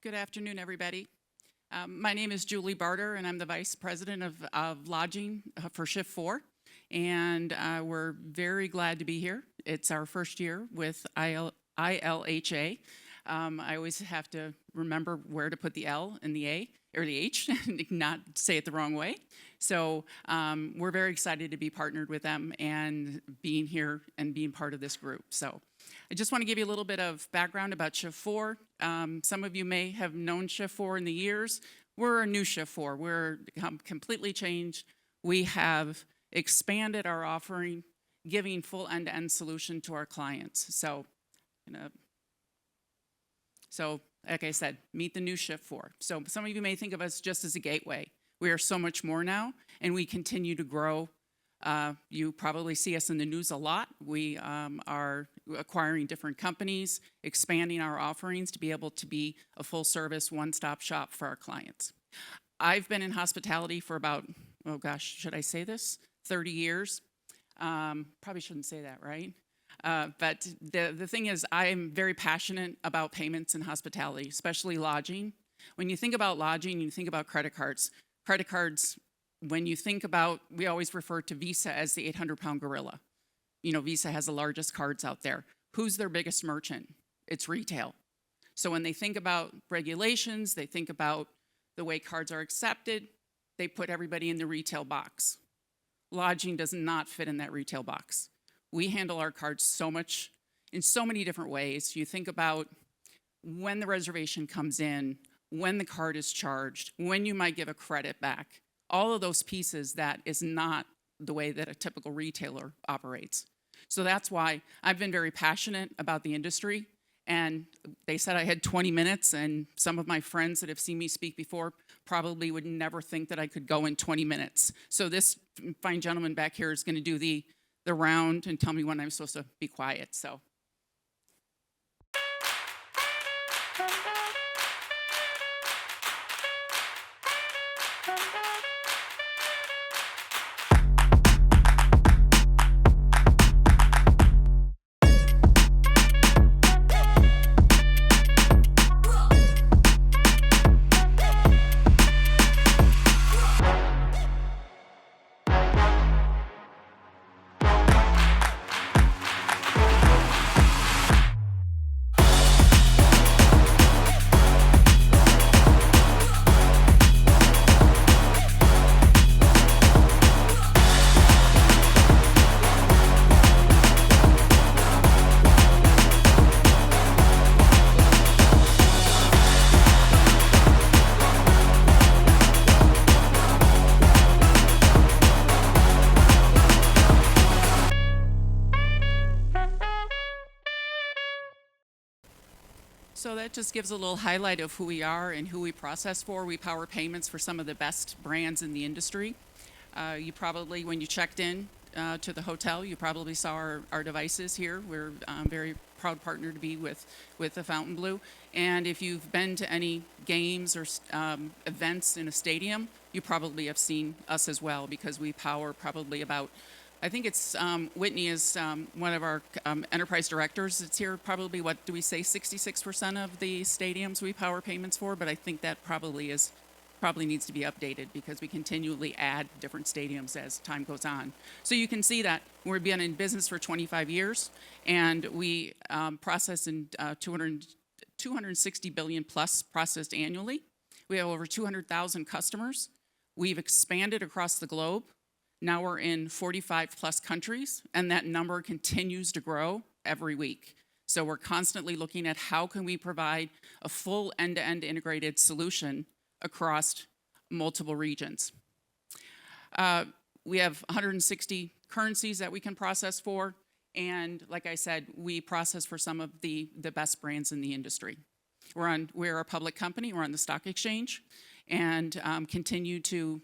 Good afternoon, everybody. My name is Juli Barter, and I'm the Vice President of Lodging for Shift 4. And we're very glad to be here. It's our first year with ILHA. I always have to remember where to put the L and the A, or the H, and not say it the wrong way. So we're very excited to be partnered with them and being here and being part of this group. So I just want to give you a little bit of background about Shift 4. Some of you may have known Shift 4 in the years. We're a new Shift 4. We're completely changed. We have expanded our offering, giving full end-to-end solution to our clients. So like I said, meet the new Shift 4. So some of you may think of us just as a gateway. We are so much more now, and we continue to grow. You probably see us in the news a lot. We are acquiring different companies, expanding our offerings to be able to be a full-service, one-stop shop for our clients. I've been in hospitality for about, oh gosh, should I say this? 30 years. Probably shouldn't say that, right? But the thing is, I am very passionate about payments in hospitality, especially lodging. When you think about lodging, you think about credit cards. Credit cards, when you think about, we always refer to Visa as the 800-pound gorilla. You know, Visa has the largest cards out there. Who's their biggest merchant? It's retail. So when they think about regulations, they think about the way cards are accepted, they put everybody in the retail box. Lodging does not fit in that retail box. We handle our cards so much, in so many different ways. You think about when the reservation comes in, when the card is charged, when you might give a credit back. All of those pieces, that is not the way that a typical retailer operates. So that's why I've been very passionate about the industry. And they said I had 20 minutes, and some of my friends that have seen me speak before probably would never think that I could go in 20 minutes. So this fine gentleman back here is going to do the round and tell me when I'm supposed to be quiet. So. So that just gives a little highlight of who we are and who we process for. We power payments for some of the best brands in the industry. You probably, when you checked in to the hotel, you probably saw our devices here. We're very proud partner to be with the Fontainebleau. And if you've been to any games or events in a stadium, you probably have seen us as well, because we power probably about, I think it's, Whitney is one of our enterprise directors. It's here probably, what do we say, 66% of the stadiums we power payments for, but I think that probably needs to be updated, because we continually add different stadiums as time goes on. So you can see that we've been in business for 25 years, and we process in 260 billion plus processed annually. We have over 200,000 customers. We've expanded across the globe. Now we're in 45 plus countries, and that number continues to grow every week. So we're constantly looking at how can we provide a full end-to-end integrated solution across multiple regions. We have 160 currencies that we can process for, and like I said, we process for some of the best brands in the industry. We're a public company, we're on the stock exchange, and continue to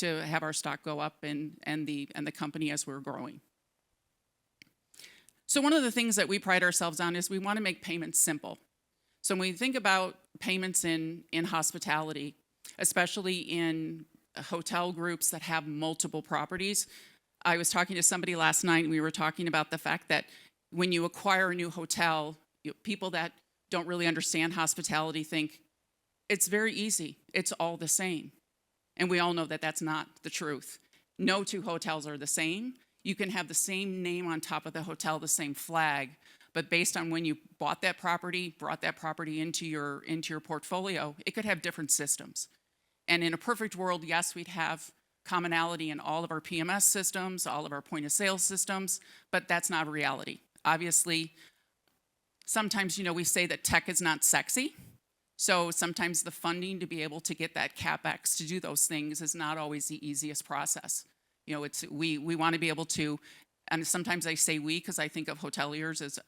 have our stock go up and the company as we're growing. So one of the things that we pride ourselves on is we want to make payments simple. So when we think about payments in hospitality, especially in hotel groups that have multiple properties, I was talking to somebody last night, and we were talking about the fact that when you acquire a new hotel, people that don't really understand hospitality think, It's very easy. It's all the same. And we all know that that's not the truth. No two hotels are the same. You can have the same name on top of the hotel, the same flag, but based on when you bought that property, brought that property into your portfolio, it could have different systems. And in a perfect world, yes, we'd have commonality in all of our PMS systems, all of our point of sale systems, but that's not reality. Obviously, sometimes, we say that tech is not sexy. So sometimes the funding to be able to get that CapEx to do those things is not always the easiest process. We want to be able to, and sometimes I say we because I think of hoteliers as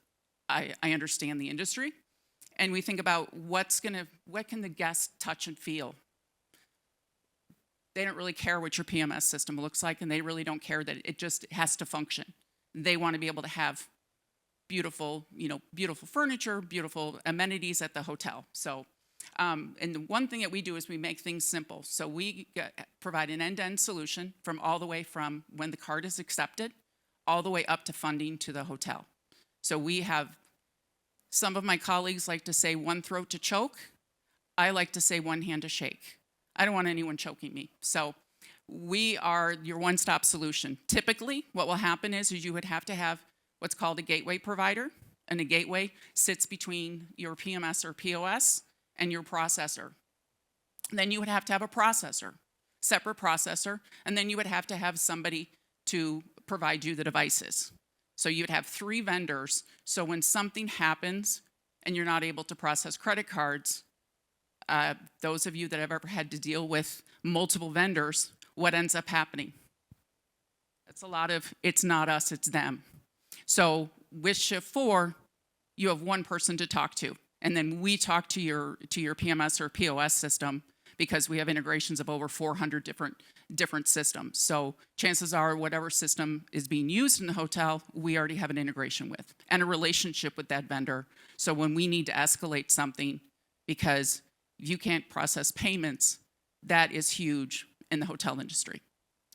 I understand the industry, and we think about what can the guest touch and feel. They don't really care what your PMS system looks like, and they really don't care that it just has to function. They want to be able to have beautiful furniture, beautiful amenities at the hotel. So, and the one thing that we do is we make things simple. So we provide an end-to-end solution from all the way from when the card is accepted, all the way up to funding to the hotel. So we have, some of my colleagues like to say one throat to choke. I like to say one hand to shake. I don't want anyone choking me. So we are your one-stop solution. Typically, what will happen is you would have to have what's called a gateway provider, and a gateway sits between your PMS or POS and your processor. Then you would have to have a processor, separate processor, and then you would have to have somebody to provide you the devices. So you'd have 3 vendors, so when something happens and you're not able to process credit cards, those of you that have ever had to deal with multiple vendors, what ends up happening? It's a lot of, it's not us, it's them. So with Shift 4, you have one person to talk to, and then we talk to your PMS or POS system because we have integrations of over 400 different systems. So chances are whatever system is being used in the hotel, we already have an integration with and a relationship with that vendor. So when we need to escalate something because you can't process payments, that is huge in the hotel industry.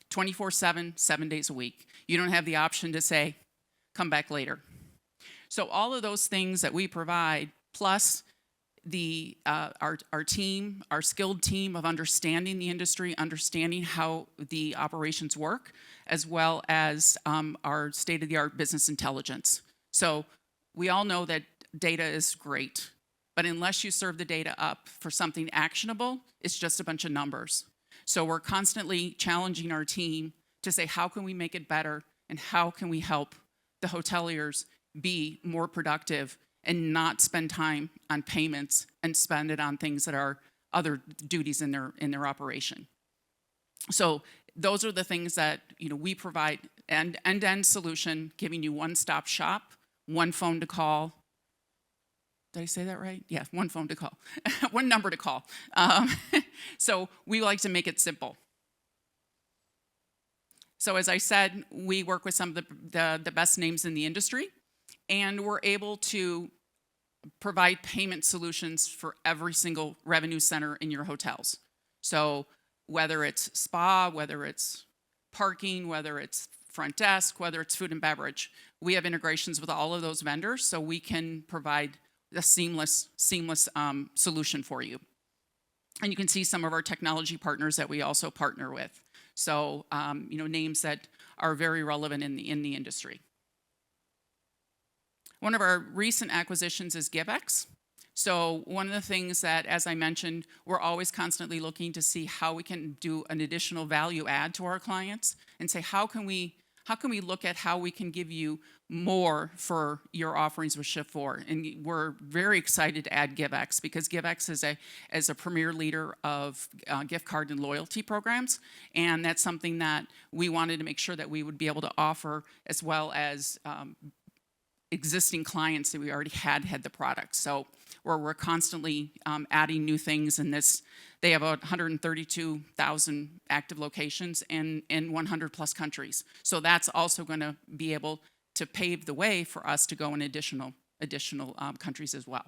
24/7, 7 days a week. You don't have the option to say, come back later. So all of those things that we provide, plus our team, our skilled team of understanding the industry, understanding how the operations work, as well as our state-of-the-art business intelligence. So we all know that data is great, but unless you serve the data up for something actionable, it's just a bunch of numbers. So we're constantly challenging our team to say, how can we make it better, and how can we help the hoteliers be more productive and not spend time on payments and spend it on things that are other duties in their operation. So those are the things that we provide, an end-to-end solution, giving you one-stop shop, one phone to call. Did I say that right? Yeah, one phone to call, one number to call. So we like to make it simple. So as I said, we work with some of the best names in the industry, and we're able to provide payment solutions for every single revenue center in your hotels. So whether it's spa, whether it's parking, whether it's front desk, whether it's food and beverage, we have integrations with all of those vendors, so we can provide a seamless solution for you. And you can see some of our technology partners that we also partner with. So, names that are very relevant in the industry. One of our recent acquisitions is GiveX. So one of the things that, as I mentioned, we're always constantly looking to see how we can do an additional value add to our clients and say, how can we look at how we can give you more for your offerings with Shift 4? And we're very excited to add GiveX because GiveX is a premier leader of gift card and loyalty programs. And that's something that we wanted to make sure that we would be able to offer, as well as existing clients that we already had the product. So we're constantly adding new things in this. They have about 132,000 active locations in 100 plus countries. So that's also going to be able to pave the way for us to go in additional countries as well.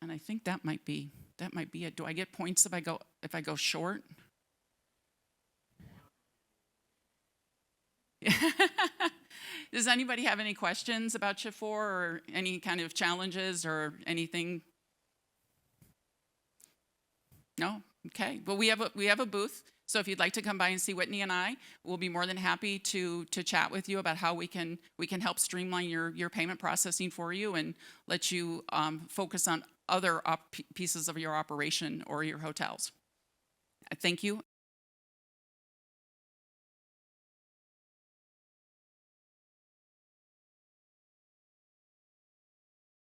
And I think that might be it. Do I get points if I go short? Does anybody have any questions about Shift 4 or any kind of challenges or anything? No? Okay. Well, we have a booth. So if you'd like to come by and see Whitney and I, we'll be more than happy to chat with you about how we can help streamline your payment processing for you and let you focus on other pieces of your operation or your hotels. Thank you,